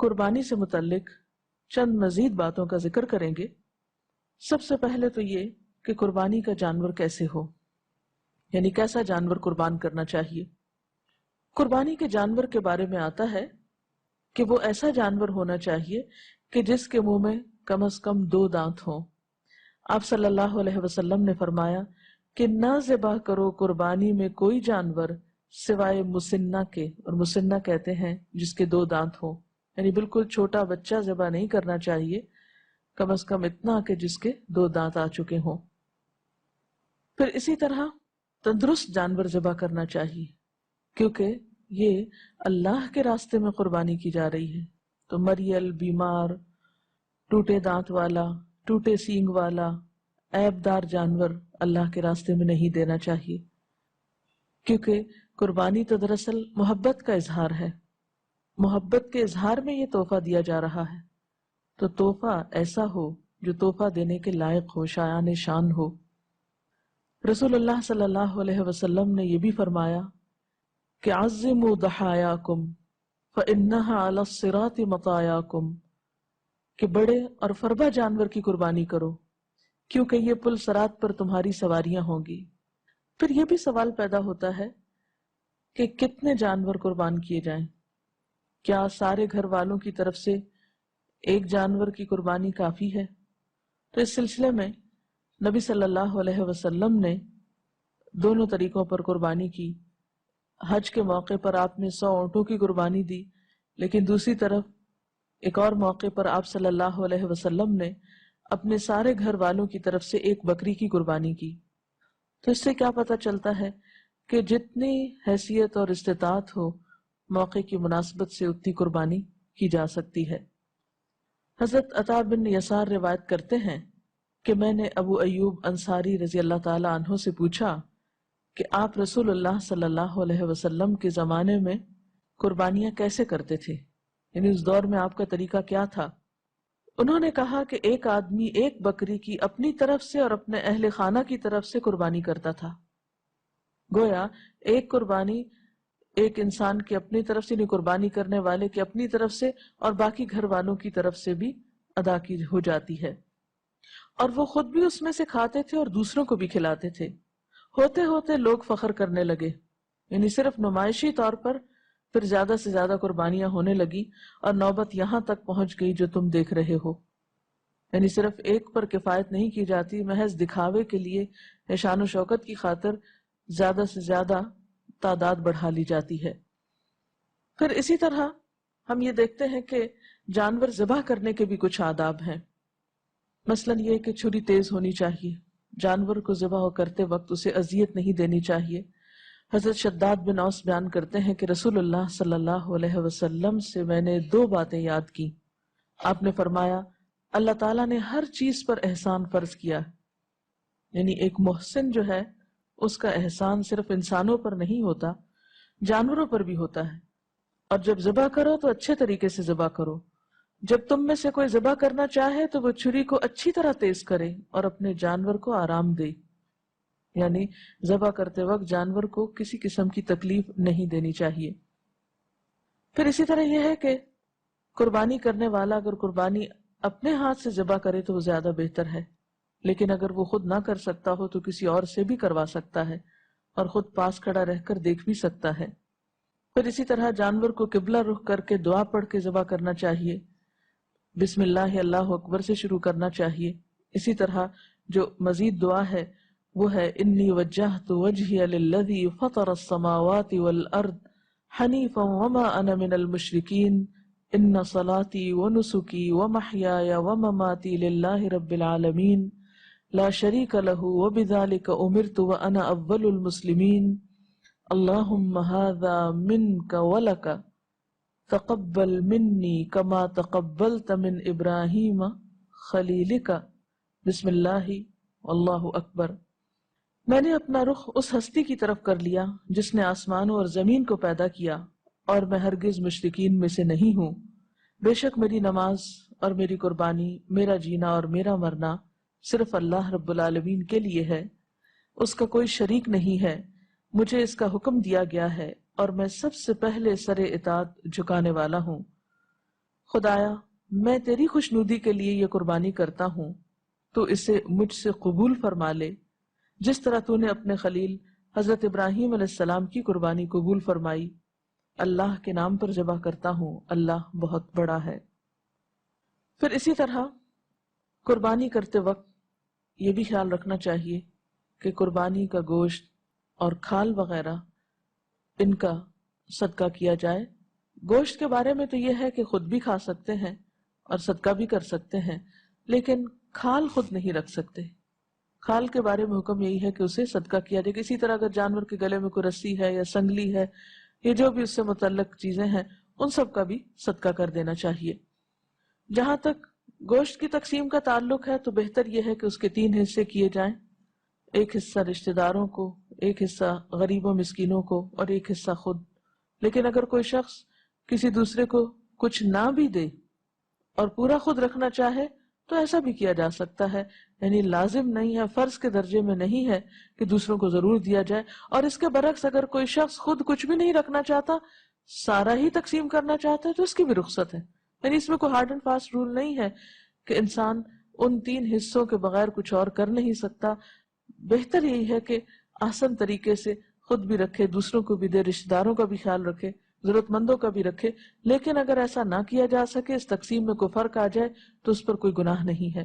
قربانی سے متعلق چند مزید باتوں کا ذکر کریں گے۔ سب سے پہلے تو یہ کہ قربانی کا جانور کیسے ہو، یعنی کیسا جانور قربان کرنا چاہیے۔ قربانی کے جانور کے بارے میں آتا ہے کہ وہ ایسا جانور ہونا چاہیے کہ جس کے منہ میں کم از کم 2 دانت ہوں۔ آپ صلی اللہ علیہ وسلم نے فرمایا کہ نہ ذبح کرو قربانی میں کوئی جانور سوائے مسنہ کے، اور مسنہ کہتے ہیں جس کے 2 دانت ہوں، یعنی بالکل چھوٹا بچہ ذبح نہیں کرنا چاہیے، کم از کم اتنا کہ جس کے 2 دانت آ چکے ہوں۔ پھر اسی طرح تندرست جانور ذبح کرنا چاہیے، کیونکہ یہ اللہ کے راستے میں قربانی کی جا رہی ہے، تو مریل، بیمار، ٹوٹے دانت والا، ٹوٹے سینگ والا، عیب دار جانور اللہ کے راستے میں نہیں دینا چاہیے، کیونکہ قربانی تو دراصل محبت کا اظہار ہے۔ محبت کے اظہار میں یہ تحفہ دیا جا رہا ہے، تو تحفہ ایسا ہو جو تحفہ دینے کے لائق ہو، شایان شان ہو۔ رسول اللہ صلی اللہ علیہ وسلم نے یہ بھی فرمایا کہ عظموا ضحایاکم فإنها علی الصراط مطایاکم، کہ بڑے اور فربا جانور کی قربانی کرو کیونکہ یہ پل صراط پر تمہاری سواریاں ہوں گی۔ پھر یہ بھی سوال پیدا ہوتا ہے کہ کتنے جانور قربان کیے جائیں؟ کیا سارے گھر والوں کی طرف سے ایک جانور کی قربانی کافی ہے؟ تو اس سلسلے میں نبی صلی اللہ علیہ وسلم نے دونوں طریقوں پر قربانی کی۔ حج کے موقع پر آپ نے 100 اونٹوں کی قربانی دی، لیکن دوسری طرف ایک اور موقع پر آپ صلی اللہ علیہ وسلم نے اپنے سارے گھر والوں کی طرف سے 1 بکری کی قربانی کی۔ تو اس سے کیا پتہ چلتا ہے کہ جتنی حیثیت اور استطاعت ہو، موقع کی مناسبت سے اتنی قربانی کی جا سکتی ہے۔ حضرت عطا بن یسار روایت کرتے ہیں کہ میں نے ابو ایوب انصاری رضی اللہ تعالی عنہ سے پوچھا کہ آپ رسول اللہ صلی اللہ علیہ وسلم کے زمانے میں قربانیاں کیسے کرتے تھے، یعنی اس دور میں آپ کا طریقہ کیا تھا؟ انہوں نے کہا کہ ایک آدمی 1 بکری کی اپنی طرف سے اور اپنے اہل خانہ کی طرف سے قربانی کرتا تھا۔ گویا ایک قربانی ایک انسان کی اپنی طرف سے، یعنی قربانی کرنے والے کی اپنی طرف سے اور باقی گھر والوں کی طرف سے بھی ادا کی ہو جاتی ہے، اور وہ خود بھی اس میں سے کھاتے تھے اور دوسروں کو بھی کھلاتے تھے۔ ہوتے ہوتے لوگ فخر کرنے لگے، یعنی صرف نمائشی طور پر پھر زیادہ سے زیادہ قربانیاں ہونے لگی، اور نوبت یہاں تک پہنچ گئی جو تم دیکھ رہے ہو۔ یعنی صرف ایک پر کفایت نہیں کی جاتی، محض دکھاوے کے لیے یا شان و شوکت کی خاطر زیادہ سے زیادہ تعداد بڑھا لی جاتی ہے۔ پھر اسی طرح ہم یہ دیکھتے ہیں کہ جانور ذبح کرنے کے بھی کچھ آداب ہیں۔ مثلا یہ کہ چھری تیز ہونی چاہیے، جانور کو ذبح کرتے وقت اسے اذیت نہیں دینی چاہیے۔ حضرت شداد بن اوس بیان کرتے ہیں کہ رسول اللہ صلی اللہ علیہ وسلم سے میں نے 2 باتیں یاد کی۔ آپ نے فرمایا اللہ تعالیٰ نے ہر چیز پر احسان فرض کیا، یعنی ایک محسن جو ہے اس کا احسان صرف انسانوں پر نہیں ہوتا، جانوروں پر بھی ہوتا ہے۔ اور جب ذبح کرو تو اچھے طریقے سے ذبح کرو۔ جب تم میں سے کوئی ذبح کرنا چاہے تو وہ چھری کو اچھی طرح تیز کرے اور اپنے جانور کو آرام دے، یعنی ذبح کرتے وقت جانور کو کسی قسم کی تکلیف نہیں دینی چاہیے۔ پھر اسی طرح یہ ہے کہ قربانی کرنے والا اگر قربانی اپنے ہاتھ سے ذبح کرے تو وہ زیادہ بہتر ہے، لیکن اگر وہ خود نہ کر سکتا ہو تو کسی اور سے بھی کروا سکتا ہے اور خود پاس کھڑا رہ کر دیکھ بھی سکتا ہے۔ پھر اسی طرح جانور کو قبلہ رخ کر کے دعا پڑھ کے ذبح کرنا چاہیے، بسم اللہ اللہ اکبر سے شروع کرنا چاہیے۔ اسی طرح جو مزید دعا ہے وہ ہے انی وجہت وجہی للذی فطر السماوات والارض حنیفا وما انا من المشرکین ان صلاتی ونسکی ومحیای ومماتی للہ رب العالمین لا شریک لہ وبذلک امرت وانا اول المسلمین اللہم ھذا منک ولک تقبل منی کما تقبلت من ابراہیم خلیلک بسم اللہ واللہ اکبر۔ میں نے اپنا رخ اس ہستی کی طرف کر لیا جس نے آسمانوں اور زمین کو پیدا کیا، اور میں ہرگز مشرکین میں سے نہیں ہوں۔ بے شک میری نماز اور میری قربانی، میرا جینا اور میرا مرنا صرف اللہ رب العالمین کے لیے ہے، اس کا کوئی شریک نہیں ہے۔ مجھے اس کا حکم دیا گیا ہے اور میں سب سے پہلے سر اطاعت جھکانے والا ہوں۔ خدایا میں تیری خوشنودی کے لیے یہ قربانی کرتا ہوں، تو اسے مجھ سے قبول فرما لے، جس طرح تو نے اپنے خلیل حضرت ابراہیم علیہ السلام کی قربانی قبول فرمائی۔ اللہ کے نام پر ذبح کرتا ہوں، اللہ بہت بڑا ہے۔ پھر اسی طرح قربانی کرتے وقت یہ بھی خیال رکھنا چاہیے کہ قربانی کا گوشت اور کھال وغیرہ ان کا صدقہ کیا جائے۔ گوشت کے بارے میں تو یہ ہے کہ خود بھی کھا سکتے ہیں اور صدقہ بھی کر سکتے ہیں، لیکن کھال خود نہیں رکھ سکتے۔ کھال کے بارے میں حکم یہی ہے کہ اسے صدقہ کیا جائے۔ اسی طرح اگر جانور کے گلے میں کوئی رسی ہے یا سنگلی ہے، یہ جو بھی اس سے متعلق چیزیں ہیں، ان سب کا بھی صدقہ کر دینا چاہیے۔ جہاں تک گوشت کی تقسیم کا تعلق ہے تو بہتر یہ ہے کہ اس کے 3 حصے کیے جائیں، ایک حصہ رشتہ داروں کو، ایک حصہ غریبوں مسکینوں کو اور ایک حصہ خود۔ لیکن اگر کوئی شخص کسی دوسرے کو کچھ نہ بھی دے اور پورا خود رکھنا چاہے تو ایسا بھی کیا جا سکتا ہے، یعنی لازم نہیں ہے، فرض کے درجے میں نہیں ہے کہ دوسروں کو ضرور دیا جائے۔ اور اس کے برعکس اگر کوئی شخص خود کچھ بھی نہیں رکھنا چاہتا، سارا ہی تقسیم کرنا چاہتا ہے تو اس کی بھی رخصت ہے، یعنی اس میں کوئی ہارڈ اینڈ فاسٹ رول نہیں ہے کہ انسان ان 3 حصوں کے بغیر کچھ اور کر نہیں سکتا۔ بہتر یہی ہے کہ آسان طریقے سے خود بھی رکھے، دوسروں کو بھی دے، رشتہ داروں کا بھی خیال رکھے، ضرورت مندوں کا بھی رکھے۔ لیکن اگر ایسا نہ کیا جا سکے، اس تقسیم میں کوئی فرق آ جائے تو اس پر کوئی گناہ نہیں ہے۔